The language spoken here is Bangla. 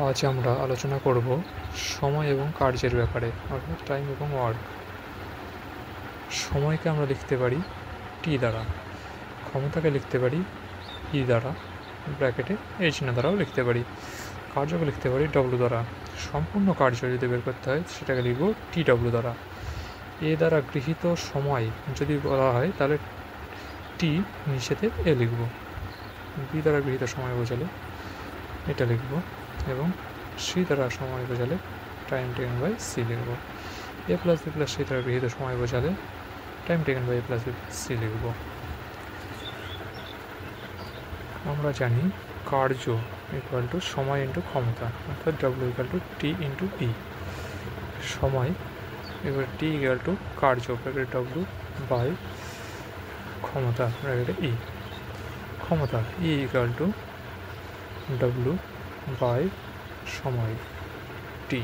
আজ আমরা আলোচনা করব সময় এবং কার্যের ব্যাপারে, অর্থাৎ টাইম এবং ওয়ার্ক। সময়কে আমরা লিখতে পারি টি দ্বারা, ক্ষমতাকে লিখতে পারি ই দ্বারা, ব্র্যাকেটে এই চিহ্ন দ্বারাও লিখতে পারি, কার্যকে লিখতে পারি ডব্লু দ্বারা। সম্পূর্ণ কার্য যদি বের করতে হয় সেটাকে লিখব টি ডব্লু দ্বারা। এ দ্বারা গৃহীত সময় যদি বলা হয় তাহলে টি নিচেতে এ লিখব। বি দ্বারা গৃহীত সময় বোঝালে এটা লিখব, এবং সি দ্বারা সময় বোঝালে টাইম টেকেন বাই সি লিখব। A plus B plus C দ্বারা গৃহীত সময় বোঝালে time taken by A plus B plus C লিখব। আমরা জানি কার্য ইকুয়াল টু সময় ইন্টু ক্ষমতা, অর্থাৎ W equal to T into E. সময় এবার টি ইকুয়াল টু কার্য ব্র্যাকেট ডব্লিউ বাই ক্ষমতা ব্র্যাকেটে ই। ক্ষমতা E equal to W by সময় টি।